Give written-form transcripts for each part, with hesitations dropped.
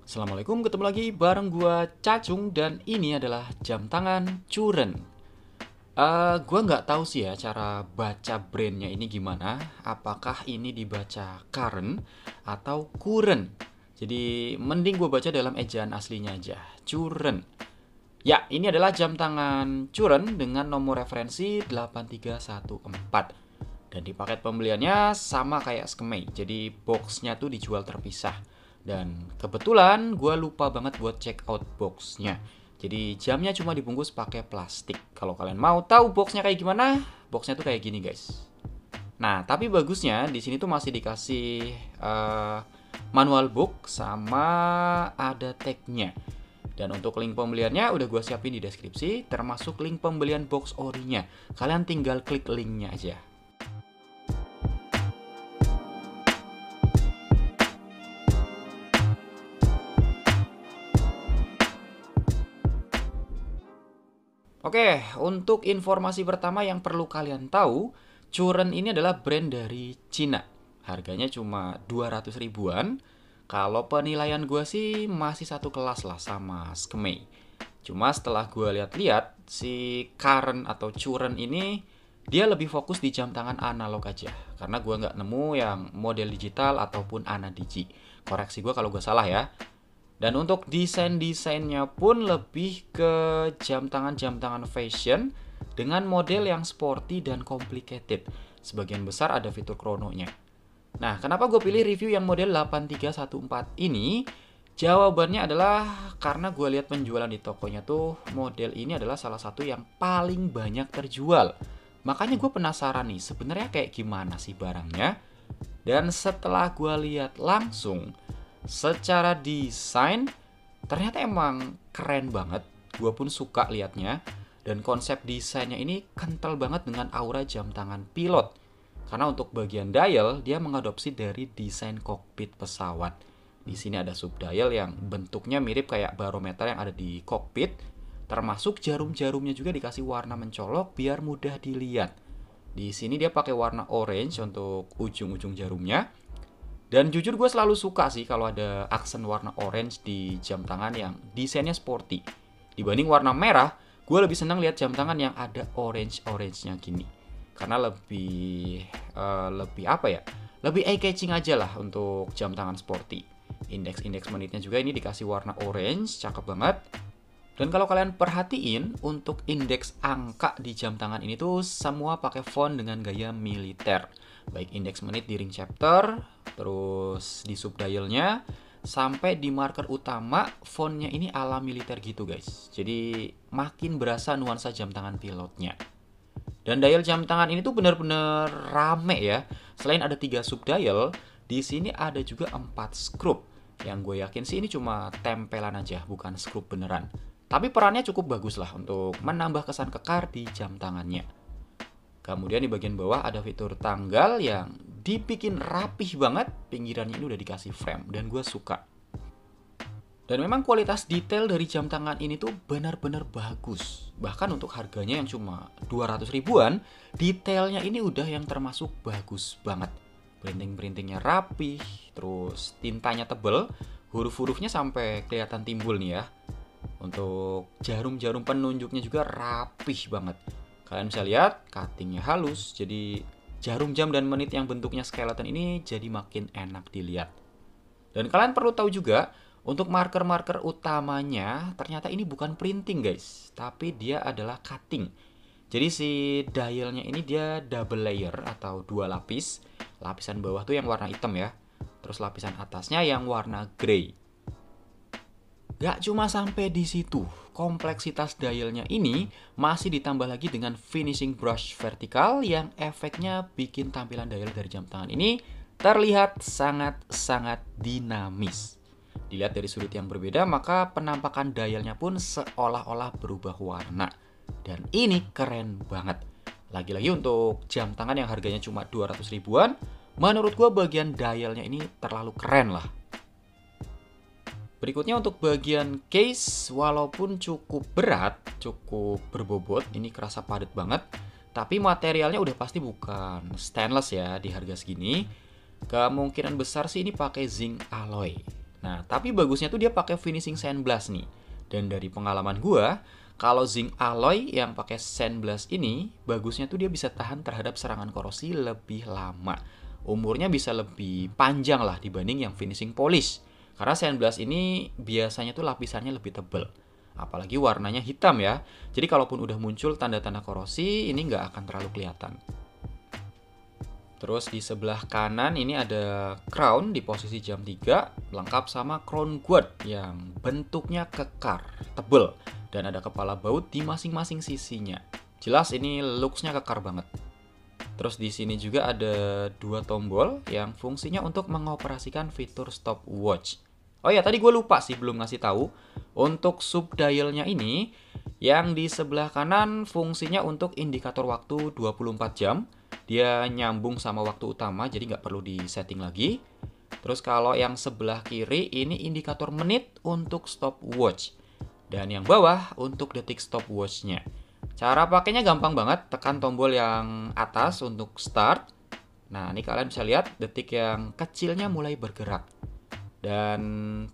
Assalamualaikum, ketemu lagi bareng gua Cacung dan ini adalah jam tangan Curen. Gua nggak tahu sih ya cara baca brandnya ini gimana. Apakah ini dibaca Karen atau Kuren? Jadi mending gua baca dalam ejaan aslinya aja, Curen. Ya, ini adalah jam tangan Curen dengan nomor referensi 8314. Dan di paket pembeliannya sama kayak Skemei. Jadi boxnya tuh dijual terpisah. Dan kebetulan gue lupa banget buat check out boxnya. Jadi jamnya cuma dibungkus pakai plastik. Kalau kalian mau tahu boxnya kayak gimana, boxnya tuh kayak gini guys. Nah, tapi bagusnya di sini tuh masih dikasih manual book sama ada tagnya. Dan untuk link pembeliannya udah gue siapin di deskripsi, termasuk link pembelian box orinya. Kalian tinggal klik linknya aja. Oke, untuk informasi pertama yang perlu kalian tahu, Curen ini adalah brand dari Cina. Harganya cuma 200 ribuan. Kalau penilaian gue sih masih satu kelas lah sama Skemei. Cuma setelah gue lihat-lihat, si Karen atau Curen ini dia lebih fokus di jam tangan analog aja. Karena gue nggak nemu yang model digital ataupun anadigi. Koreksi gue kalau gue salah ya. Dan untuk desain-desainnya pun lebih ke jam tangan fashion dengan model yang sporty dan complicated. Sebagian besar ada fitur krononya. Nah, kenapa gue pilih review yang model 8314 ini? Jawabannya adalah karena gue lihat penjualan di tokonya tuh model ini adalah salah satu yang paling banyak terjual. Makanya gue penasaran nih, sebenarnya kayak gimana sih barangnya? Dan setelah gue lihat langsung, secara desain ternyata emang keren banget. Gue pun suka liatnya. Dan konsep desainnya ini kental banget dengan aura jam tangan pilot. Karena untuk bagian dial dia mengadopsi dari desain kokpit pesawat. Di sini ada subdial yang bentuknya mirip kayak barometer yang ada di kokpit. Termasuk jarum-jarumnya juga dikasih warna mencolok biar mudah dilihat. Di sini dia pakai warna orange untuk ujung-ujung jarumnya. Dan jujur gue selalu suka sih kalau ada aksen warna orange di jam tangan yang desainnya sporty. Dibanding warna merah, gue lebih senang lihat jam tangan yang ada orange-orange-nya gini. Karena lebih apa ya? Lebih eye-catching aja lah untuk jam tangan sporty. Indeks menitnya juga ini dikasih warna orange, cakep banget. Dan kalau kalian perhatiin, untuk indeks angka di jam tangan ini tuh semua pakai font dengan gaya militer. Baik indeks menit di ring chapter, terus di subdialnya, sampai di marker utama, fontnya ini ala militer gitu guys. Jadi makin berasa nuansa jam tangan pilotnya. Dan dial jam tangan ini tuh bener-bener rame ya. Selain ada 3 subdial, di sini ada juga 4 skrup. Yang gue yakin sih ini cuma tempelan aja, bukan skrup beneran. Tapi perannya cukup bagus lah untuk menambah kesan kekar di jam tangannya. Kemudian di bagian bawah ada fitur tanggal yang dibikin rapih banget. Pinggirannya ini udah dikasih frame dan gue suka. Dan memang kualitas detail dari jam tangan ini tuh benar-benar bagus. Bahkan untuk harganya yang cuma 200 ribuan, detailnya ini udah yang termasuk bagus banget. Printing-printingnya rapih, terus tintanya tebel, huruf-hurufnya sampai kelihatan timbul nih ya. Untuk jarum-jarum penunjuknya juga rapih banget. Kalian bisa lihat cuttingnya halus, jadi jarum jam dan menit yang bentuknya skeleton ini jadi makin enak dilihat. Dan kalian perlu tahu juga, untuk marker-marker utamanya ternyata ini bukan printing guys, tapi dia adalah cutting. Jadi si dialnya ini dia double layer atau dua lapis. Lapisan bawah tuh yang warna hitam ya, terus lapisan atasnya yang warna grey. Gak cuma sampai di situ, kompleksitas dialnya ini masih ditambah lagi dengan finishing brush vertikal yang efeknya bikin tampilan dial dari jam tangan ini terlihat sangat-sangat dinamis. Dilihat dari sudut yang berbeda, maka penampakan dialnya pun seolah-olah berubah warna. Dan ini keren banget. Lagi-lagi untuk jam tangan yang harganya cuma 200 ribuan, menurut gue bagian dialnya ini terlalu keren lah. Berikutnya untuk bagian case, walaupun cukup berat, cukup berbobot, ini kerasa padat banget. Tapi materialnya udah pasti bukan stainless ya di harga segini. Kemungkinan besar sih ini pakai zinc alloy. Nah, tapi bagusnya tuh dia pakai finishing sandblast nih. Dan dari pengalaman gua, kalau zinc alloy yang pakai sandblast ini, bagusnya tuh dia bisa tahan terhadap serangan korosi lebih lama. Umurnya bisa lebih panjang lah dibanding yang finishing polish. Karena sandblast ini biasanya tuh lapisannya lebih tebal. Apalagi warnanya hitam ya. Jadi kalaupun udah muncul tanda-tanda korosi, ini nggak akan terlalu kelihatan. Terus di sebelah kanan ini ada crown di posisi jam 3, lengkap sama crown guard yang bentuknya kekar, tebel, dan ada kepala baut di masing-masing sisinya. Jelas ini looks-nya kekar banget. Terus di sini juga ada 2 tombol yang fungsinya untuk mengoperasikan fitur stopwatch. Oh ya, tadi gue lupa sih belum ngasih tahu. Untuk sub dialnya ini, yang di sebelah kanan fungsinya untuk indikator waktu 24 jam. Dia nyambung sama waktu utama, jadi nggak perlu di-setting lagi. Terus kalau yang sebelah kiri, ini indikator menit untuk stopwatch. Dan yang bawah untuk detik stopwatch-nya. Cara pakainya gampang banget, tekan tombol yang atas untuk start. Nah, ini kalian bisa lihat detik yang kecilnya mulai bergerak. Dan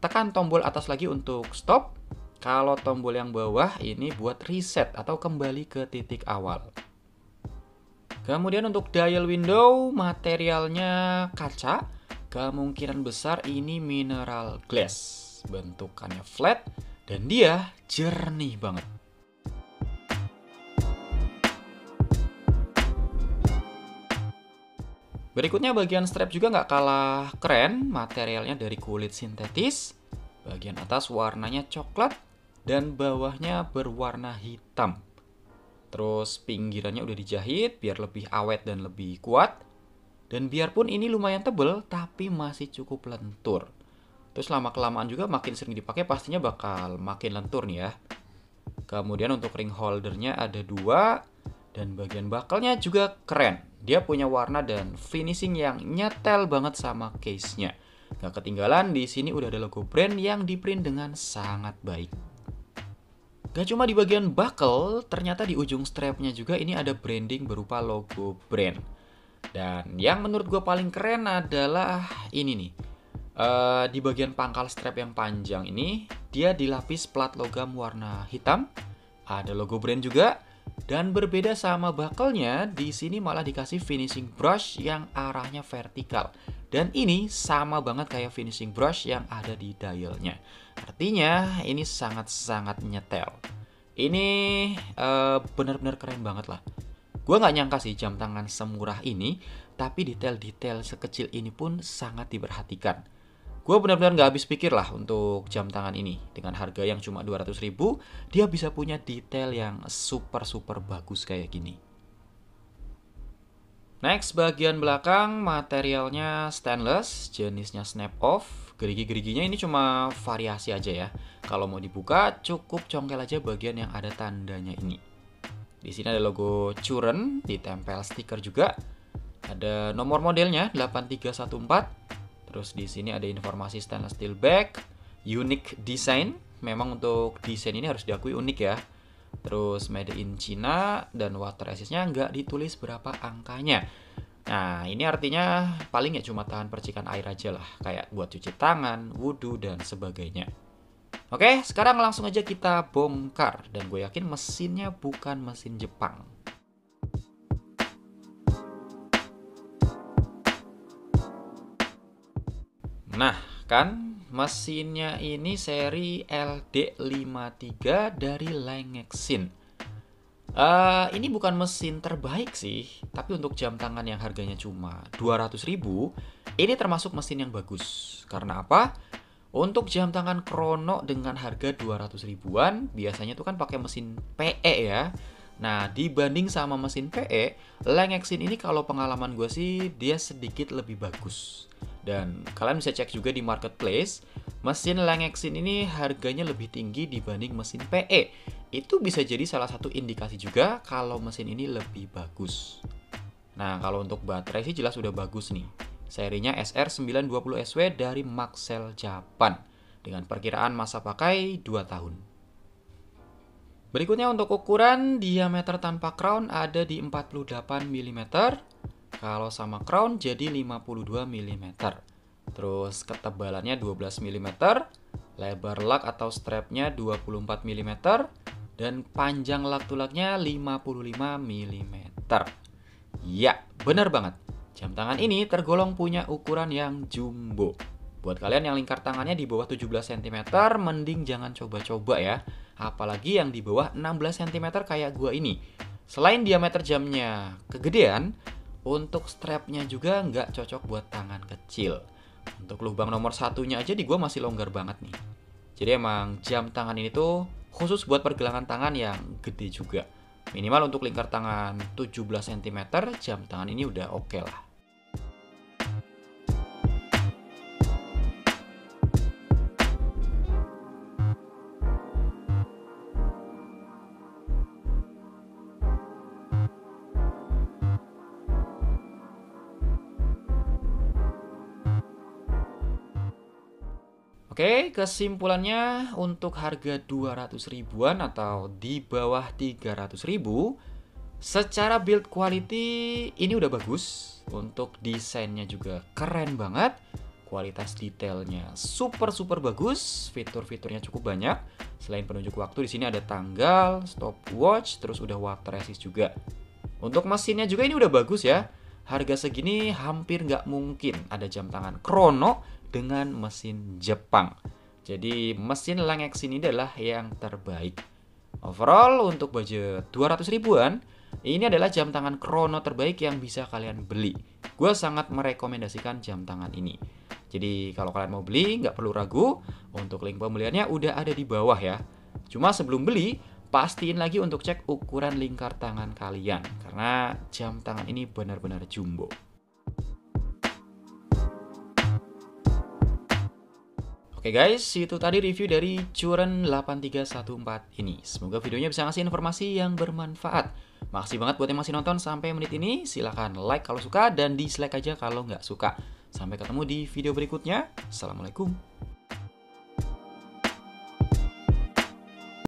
tekan tombol atas lagi untuk stop. Kalau tombol yang bawah ini buat reset atau kembali ke titik awal. Kemudian untuk dial window, materialnya kaca. Kemungkinan besar ini mineral glass. Bentukannya flat dan dia jernih banget. Berikutnya bagian strap juga nggak kalah keren, materialnya dari kulit sintetis, bagian atas warnanya coklat, dan bawahnya berwarna hitam. Terus pinggirannya udah dijahit biar lebih awet dan lebih kuat, dan biarpun ini lumayan tebel, tapi masih cukup lentur. Terus lama-kelamaan juga makin sering dipakai pastinya bakal makin lentur nih ya. Kemudian untuk ring holdernya ada 2, dan bagian bakalnya juga keren. Dia punya warna dan finishing yang nyetel banget sama case-nya. Gak ketinggalan, di sini udah ada logo brand yang diprint dengan sangat baik. Gak cuma di bagian buckle, ternyata di ujung strapnya juga ini ada branding berupa logo brand. Dan yang menurut gue paling keren adalah ini nih. Di bagian pangkal strap yang panjang ini, dia dilapis plat logam warna hitam. Ada logo brand juga. Dan berbeda sama buckle-nya, di sini malah dikasih finishing brush yang arahnya vertikal. Dan ini sama banget kayak finishing brush yang ada di dialnya. Artinya ini sangat-sangat nyetel. Ini benar-benar keren banget lah. Gue nggak nyangka sih jam tangan semurah ini, tapi detail-detail sekecil ini pun sangat diperhatikan. Gue benar-benar nggak habis pikir lah untuk jam tangan ini. Dengan harga yang cuma 200.000, dia bisa punya detail yang super-super bagus kayak gini. Next, bagian belakang materialnya stainless, jenisnya snap off. Gerigi-geriginya ini cuma variasi aja ya. Kalau mau dibuka, cukup congkel aja bagian yang ada tandanya ini. Di sini ada logo Current, ditempel stiker juga. Ada nomor modelnya 8314. Terus di sini ada informasi stainless steel back, unique design. Memang untuk desain ini harus diakui unik ya. Terus made in China dan water resistnya nggak ditulis berapa angkanya. Nah, ini artinya paling ya cuma tahan percikan air aja lah. Kayak buat cuci tangan, wudhu, dan sebagainya. Oke, sekarang langsung aja kita bongkar. Dan gue yakin mesinnya bukan mesin Jepang. Nah, kan mesinnya ini seri LD53 dari Langexin. Ini bukan mesin terbaik sih, tapi untuk jam tangan yang harganya cuma 200.000, ini termasuk mesin yang bagus. Karena apa? Untuk jam tangan chrono dengan harga 200 ribuan, biasanya tuh kan pakai mesin PE ya. Nah, dibanding sama mesin PE, Langexin ini kalau pengalaman gue sih, dia sedikit lebih bagus. Dan kalian bisa cek juga di marketplace, mesin Langexin ini harganya lebih tinggi dibanding mesin PE. Itu bisa jadi salah satu indikasi juga kalau mesin ini lebih bagus. Nah, kalau untuk baterai sih jelas udah bagus nih. Serinya SR920SW dari Maxell Japan dengan perkiraan masa pakai 2 tahun. Berikutnya untuk ukuran, diameter tanpa crown ada di 48 mm. Kalau sama crown jadi 52 mm. Terus ketebalannya 12 mm, lebar lug atau strapnya 24 mm, dan panjang lug-to-lugnya 55 mm. Ya, benar banget. Jam tangan ini tergolong punya ukuran yang jumbo. Buat kalian yang lingkar tangannya di bawah 17 cm, mending jangan coba-coba ya. Apalagi yang di bawah 16 cm kayak gua ini. Selain diameter jamnya kegedean, untuk strapnya juga nggak cocok buat tangan kecil. Untuk lubang nomor satunya aja di gua masih longgar banget nih. Jadi emang jam tangan ini tuh khusus buat pergelangan tangan yang gede juga. Minimal untuk lingkar tangan 17 cm, jam tangan ini udah oke lah. Oke, kesimpulannya untuk harga 200 ribuan atau di bawah 300 ribu, secara build quality ini udah bagus. Untuk desainnya juga keren banget. Kualitas detailnya super bagus, fitur-fiturnya cukup banyak. Selain penunjuk waktu, di sini ada tanggal, stopwatch, terus udah water resist juga. Untuk mesinnya juga ini udah bagus ya. Harga segini hampir nggak mungkin ada jam tangan chrono dengan mesin Jepang. Jadi mesin Langex ini adalah yang terbaik. Overall untuk budget 200 ribuan, ini adalah jam tangan chrono terbaik yang bisa kalian beli. Gue sangat merekomendasikan jam tangan ini. Jadi kalau kalian mau beli, nggak perlu ragu. Untuk link pembeliannya udah ada di bawah ya. Cuma sebelum beli, pastiin lagi untuk cek ukuran lingkar tangan kalian. Karena jam tangan ini benar-benar jumbo. Oke guys, itu tadi review dari Curren 8314 ini. Semoga videonya bisa ngasih informasi yang bermanfaat. Makasih banget buat yang masih nonton sampai menit ini. Silahkan like kalau suka dan dislike aja kalau nggak suka. Sampai ketemu di video berikutnya. Assalamualaikum.